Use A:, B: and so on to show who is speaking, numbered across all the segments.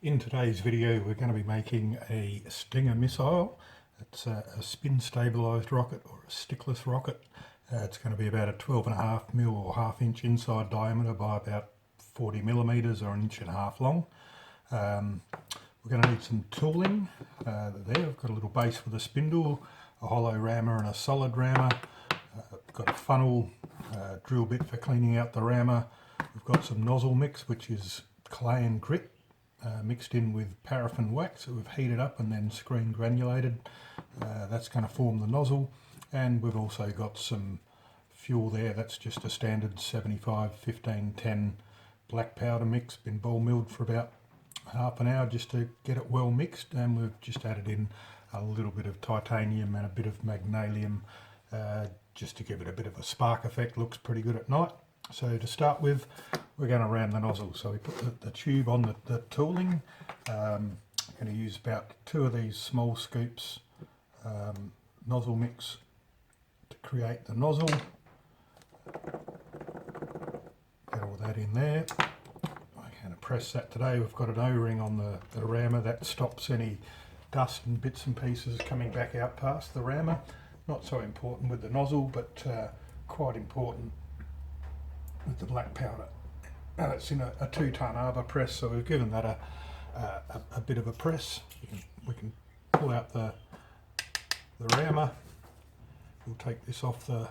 A: In today's video we're going to be making a Stinger missile. It's a spin stabilised rocket or a stickless rocket. It's going to be about a 12.5mm or half-inch inside diameter by about 40mm or an inch and a half long. We're going to need some tooling. There I've got a little base with a spindle, a hollow rammer and a solid rammer. I've got a funnel, drill bit for cleaning out the rammer. We've got some nozzle mix, which is clay and grit. Mixed in with paraffin wax that we've heated up and then screen granulated. That's going to form the nozzle, and we've also got some fuel there. That's just a standard 75 15 10 black powder mix, been ball milled for about half an hour just to get it well mixed, and we've just added in a little bit of titanium and a bit of magnesium just to give it a bit of a spark effect. Looks pretty good at night. So to start with, we're going to ram the nozzle. So we put the tube on the tooling. I'm going to use about 2 of these small scoops nozzle mix to create the nozzle. Get all that in there. I'm going to press that today. We've got an O-ring on the rammer that stops any dust and bits and pieces coming back out past the rammer. Not so important with the nozzle, but quite important with the black powder. Now it's in a 2-ton arbor press, so we've given that a bit of a press. We can pull out the rammer. We'll take this off the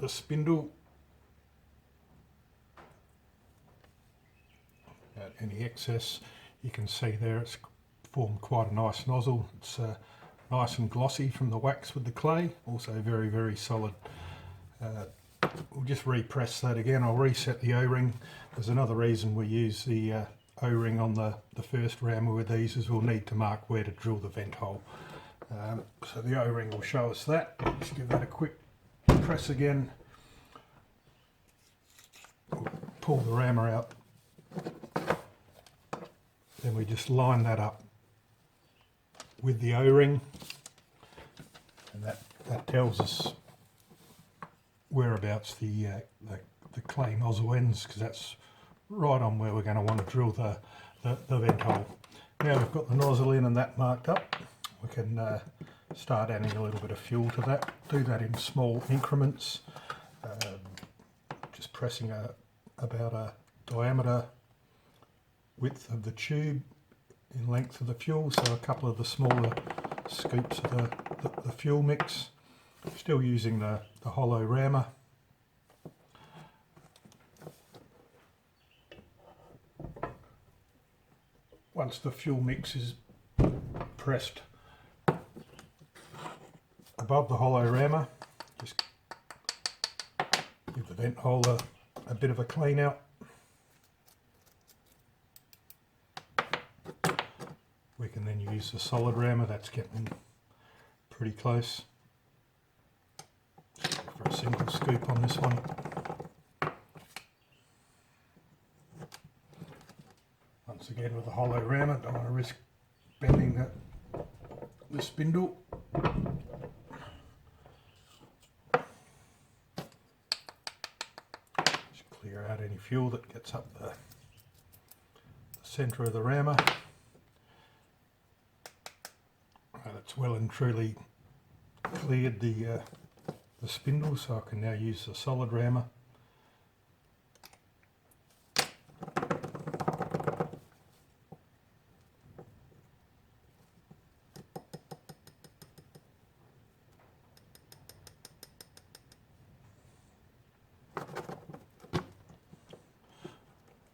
A: spindle. Any excess you can see there, it's formed quite a nice nozzle. It's nice and glossy from the wax with the clay, also very, very solid. We'll just repress that again. I'll reset the O-ring. There's another reason we use the O-ring on the first rammer with these, is we'll need to mark where to drill the vent hole. So the O-ring will show us that. Just give that a quick press again. We'll pull the rammer out. Then we just line that up with the O-ring, and that tells us whereabouts the clay nozzle ends, because that's right on where we're going to want to drill the vent hole. Now we've got the nozzle in and that marked up, we can start adding a little bit of fuel to that. Do that in small increments, just pressing about a diameter width of the tube in length of the fuel, so a couple of the smaller scoops of the fuel mix. Still using the hollow rammer. Once the fuel mix is pressed above the hollow rammer, just give the vent hole a bit of a clean out. We can then use the solid rammer. That's getting pretty close. For a single scoop on this one. Once again with the hollow rammer, don't want to risk bending the spindle. Just clear out any fuel that gets up the centre of the rammer. And it's well and truly cleared the spindle, so I can now use the solid rammer.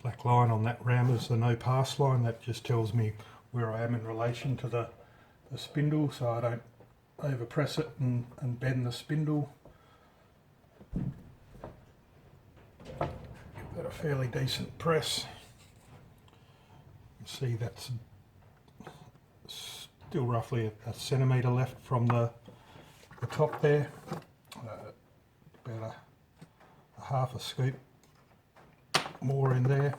A: Black line on that rammer is the no pass line. That just tells me where I am in relation to the spindle, so I don't overpress it and bend the spindle. Give that a fairly decent press. You can see that's still roughly a centimetre left from the top there. About a half a scoop more in there.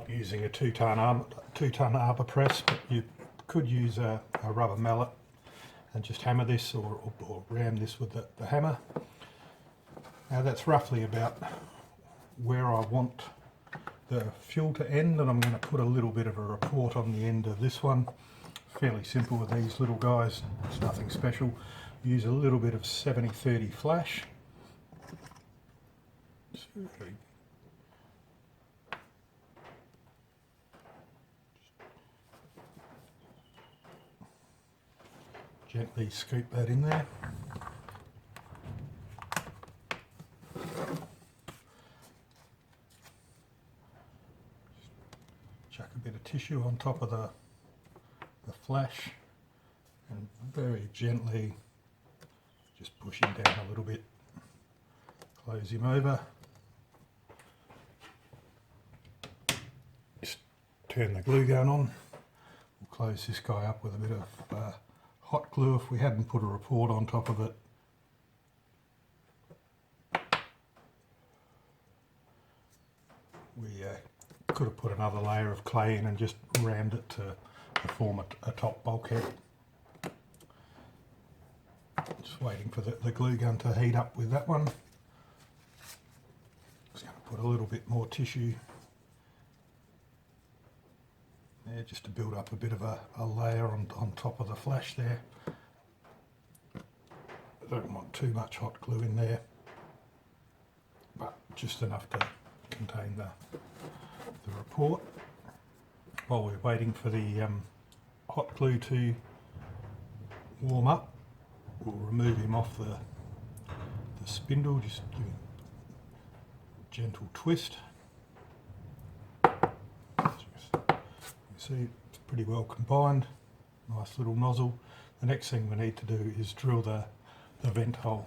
A: Using a 2-ton arbor press, but you Could use a rubber mallet and just hammer this or ram this with the hammer. Now that's roughly about where I want the fuel to end, and I'm going to put a little bit of a report on the end of this one. Fairly simple with these little guys, it's nothing special. Use a little bit of 70-30 flash. Gently scoop that in there. Chuck a bit of tissue on top of the flash and very gently just push him down a little bit. Close him over. Just turn the glue gun on. We'll close this guy up with a bit of hot glue if we hadn't put a report on top of it. We could have put another layer of clay in and just rammed it to form a top bulkhead. Just waiting for the glue gun to heat up with that one. Just going to put a little bit more tissue there just to build up a bit of a layer on top of the flash there. I don't want too much hot glue in there, but just enough to contain the report. While we're waiting for the hot glue to warm up, we'll remove him off the spindle, just give him a gentle twist. You see it's pretty well combined, nice little nozzle. The next thing we need to do is drill the vent hole.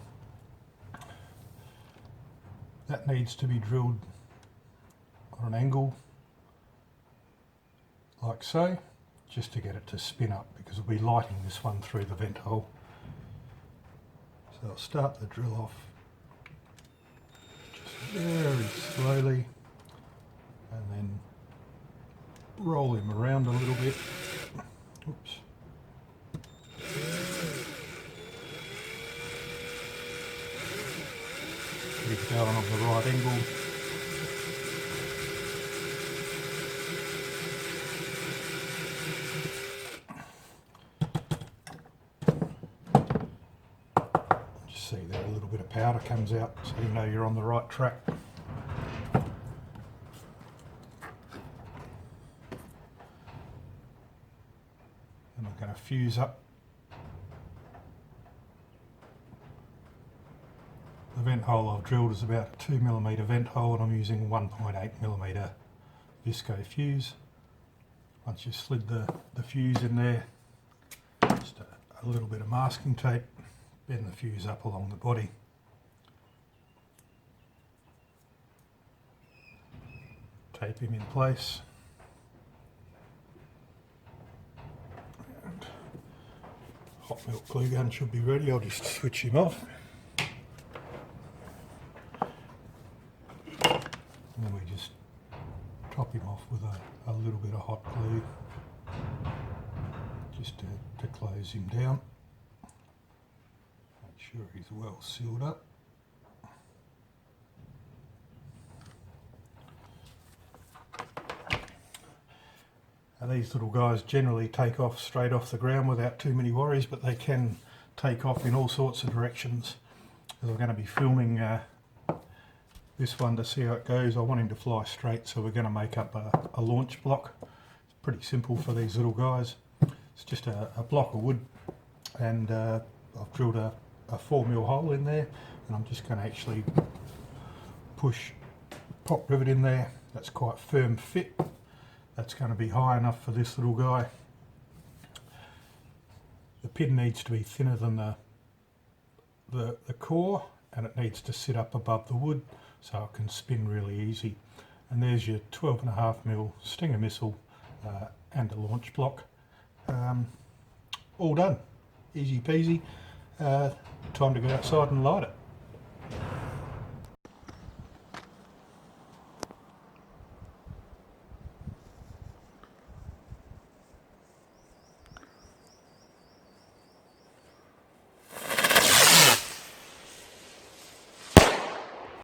A: That needs to be drilled on an angle like so, just to get it to spin up, because we'll be lighting this one through the vent hole. So I'll start the drill off just very slowly and then roll him around a little bit. Oops. Get it going on the right angle. See there, a little bit of powder comes out, so you know you're on the right track. And I'm going to fuse up the vent hole I've drilled is about a 2mm vent hole, and I'm using 1.8mm visco fuse. Once you've slid the fuse in there, just a little bit of masking tape. Bend the fuse up along the body. Tape him in place. And hot melt glue gun should be ready. I'll just switch him off. And then we just top him off with a little bit of hot glue just to close him down. Sure he's well sealed up. Now these little guys generally take off straight off the ground without too many worries, but they can take off in all sorts of directions. As I'm going to be filming this one to see how it goes, I want him to fly straight, so we're going to make up a launch block. It's pretty simple for these little guys. It's just a block of wood, and I've drilled a 4mm hole in there, and I'm just going to actually push pop rivet in there. That's quite firm fit. That's going to be high enough for this little guy. The pin needs to be thinner than the core, and it needs to sit up above the wood so it can spin really easy. And there's your 12.5mm Stinger missile and a launch block. All done. Easy peasy. Time to go outside and light it.